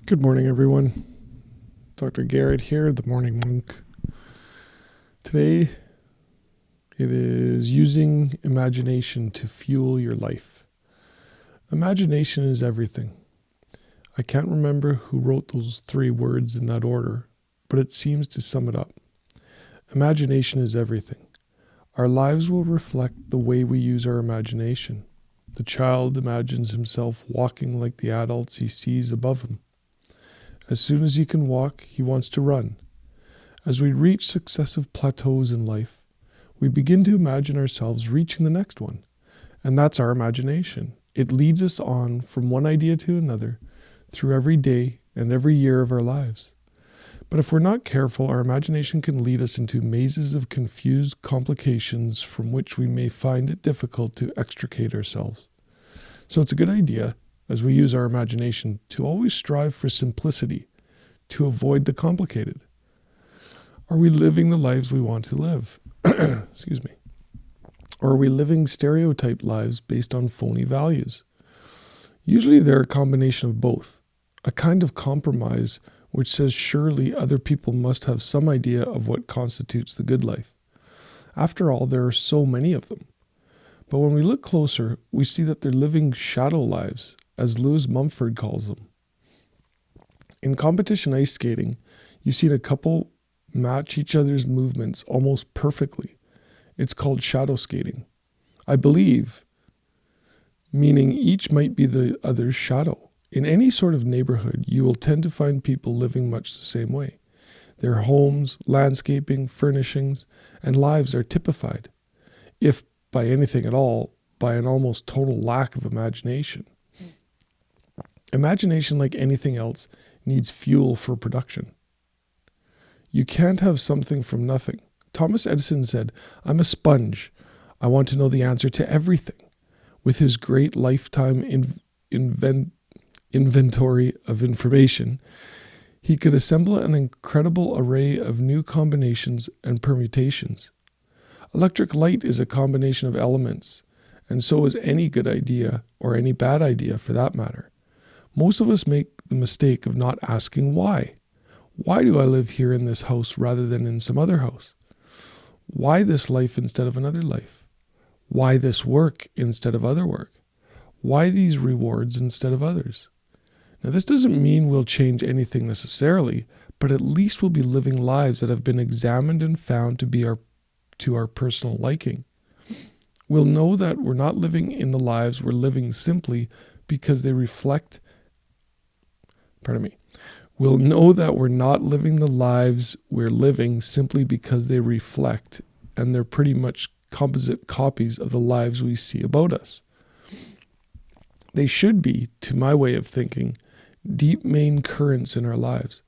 Good morning, everyone. Dr. Garrett here, the Morning Monk. Today, it is using imagination to fuel your life. Imagination is everything. I can't remember who wrote those 3 words in that order, but it seems to sum it up. Imagination is everything. Our lives will reflect the way we use our imagination. The child imagines himself walking like the adults he sees above him. As soon as he can walk, he wants to run. As we reach successive plateaus in life, we begin to imagine ourselves reaching the next one. And that's our imagination. It leads us on from one idea to another through every day and every year of our lives. But if we're not careful, our imagination can lead us into mazes of confused complications from which we may find it difficult to extricate ourselves. So it's a good idea, as we use our imagination, to always strive for simplicity, to avoid the complicated. Are we living the lives we want to live? Excuse me. Or are we living stereotyped lives based on phony values? Usually they're a combination of both, a kind of compromise which says surely other people must have some idea of what constitutes the good life. After all, there are so many of them. But when we look closer, we see that they're living shadow lives, as Lewis Mumford calls them. In competition ice skating, you see a couple match each other's movements almost perfectly. It's called shadow skating. I believe, meaning each might be the other's shadow. In any sort of neighborhood, you will tend to find people living much the same way. Their homes, landscaping, furnishings, and lives are typified, if by anything at all, by an almost total lack of imagination. Imagination, like anything else, needs fuel for production. You can't have something from nothing. Thomas Edison said, "I'm a sponge. I want to know the answer to everything." With his great lifetime inventory of information, he could assemble an incredible array of new combinations and permutations. Electric light is a combination of elements, and so is any good idea, or any bad idea for that matter. Most of us make the mistake of not asking why. Why do I live here in this house rather than in some other house? Why this life instead of another life? Why this work instead of other work? Why these rewards instead of others? Now, this doesn't mean we'll change anything necessarily, but at least we'll be living lives that have been examined and found to be to our personal liking. We'll know that we're not living in the lives we're living simply because they reflect We'll know that we're not living the lives we're living simply because they reflect, and they're pretty much composite copies of the lives we see about us. They should be, to my way of thinking, deep main currents in our lives.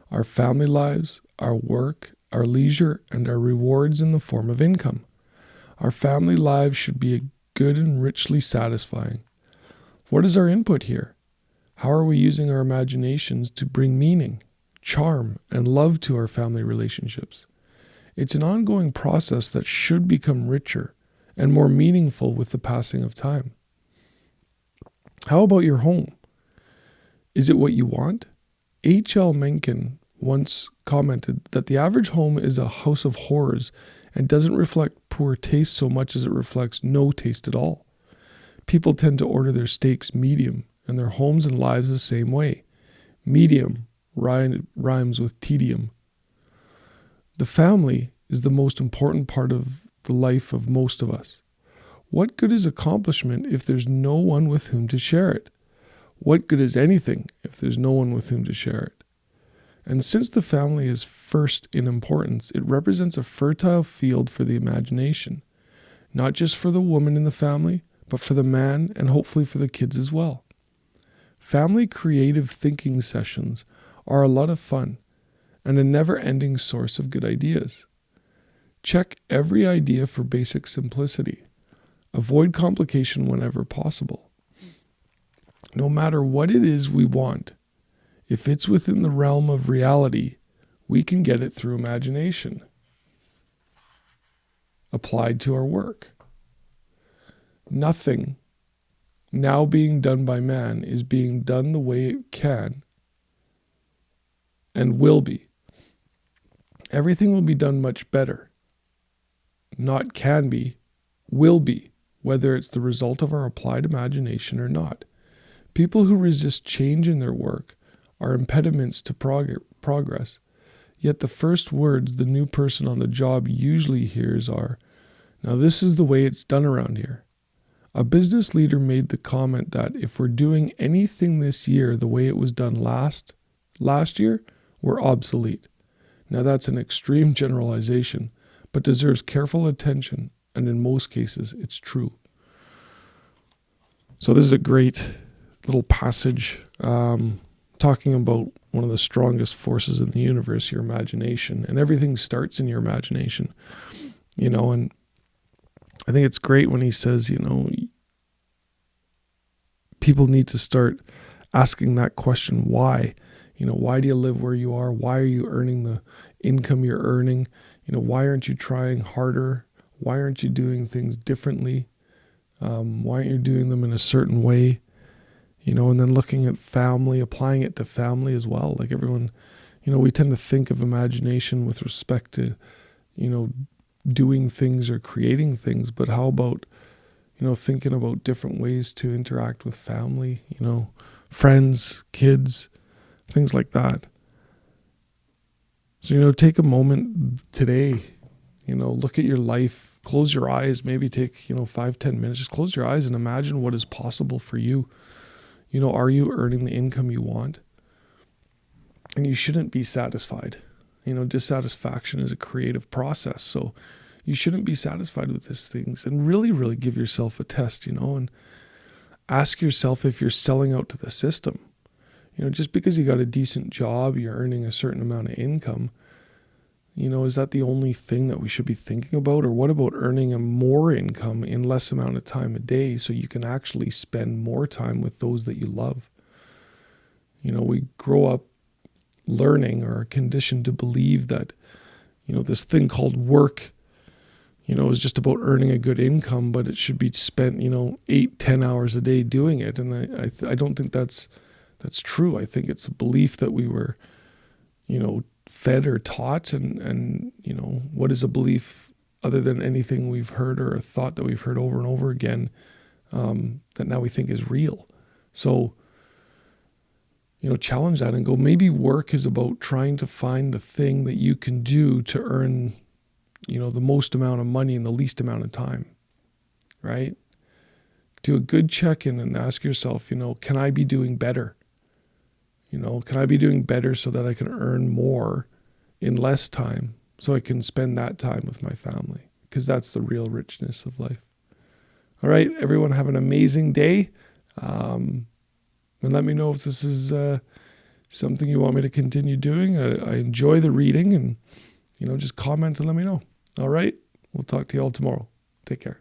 Our family lives, our work, our leisure, and our rewards in the form of income. Our family lives should be good and richly satisfying. What is our input here? How are we using our imaginations to bring meaning, charm, and love to our family relationships? It's an ongoing process that should become richer and more meaningful with the passing of time. How about your home? Is it what you want? H.L. Mencken once commented that the average home is a house of horrors and doesn't reflect poor taste so much as it reflects no taste at all. People tend to order their steaks medium and their homes and lives the same way. Medium rhymes with tedium. The family is the most important part of the life of most of us. What good is accomplishment if there's no one with whom to share it? What good is anything if there's no one with whom to share it? And since the family is first in importance, it represents a fertile field for the imagination, not just for the woman in the family, but for the man and hopefully for the kids as well. Family creative thinking sessions are a lot of fun and a never-ending source of good ideas. Check every idea for basic simplicity. Avoid complication whenever possible. No matter what it is we want, if it's within the realm of reality, we can get it through imagination applied to our work. Nothing now being done by man is being done the way it can and will be. Everything will be done much better. Not can be, will be, whether it's the result of our applied imagination or not. People who resist change in their work are impediments to progress. Yet the first words the new person on the job usually hears are, "Now this is the way it's done around here." A business leader made the comment that if we're doing anything this year the way it was done last year, we're obsolete. Now that's an extreme generalization, but deserves careful attention, and in most cases, it's true. So this is a great little passage talking about one of the strongest forces in the universe, your imagination, and everything starts in your imagination, and I think it's great when he says, people need to start asking that question, why? Why do you live where you are? Why are you earning the income you're earning? Why aren't you trying harder? Why aren't you doing things differently? Why aren't you doing them in a certain way? And then looking at family, applying it to family as well. Like everyone, we tend to think of imagination with respect to, doing things or creating things, but how about, thinking about different ways to interact with family, friends, kids, things like that. So, take a moment today, look at your life, close your eyes, maybe take, 5-10 minutes, just close your eyes and imagine what is possible for you. Are you earning the income you want? And you shouldn't be satisfied. Dissatisfaction is a creative process. So you shouldn't be satisfied with these things, and really, really give yourself a test, and ask yourself if you're selling out to the system. Just because you got a decent job, you're earning a certain amount of income, is that the only thing that we should be thinking about? Or what about earning a more income in less amount of time a day so you can actually spend more time with those that you love? We grow up learning or are conditioned to believe that, this thing called work, is just about earning a good income, but it should be spent, 8-10 hours a day doing it. And I don't think that's true. I think it's a belief that we were, fed or taught, and what is a belief other than anything we've heard or a thought that we've heard over and over again, that now we think is real. So, challenge that and go, maybe work is about trying to find the thing that you can do to earn, the most amount of money in the least amount of time, right? Do a good check-in and ask yourself, can I be doing better? Can I be doing better so that I can earn more in less time so I can spend that time with my family? Because that's the real richness of life. All right, everyone, have an amazing day. And let me know if this is something you want me to continue doing. I enjoy the reading, and, just comment and let me know. All right, we'll talk to you all tomorrow. Take care.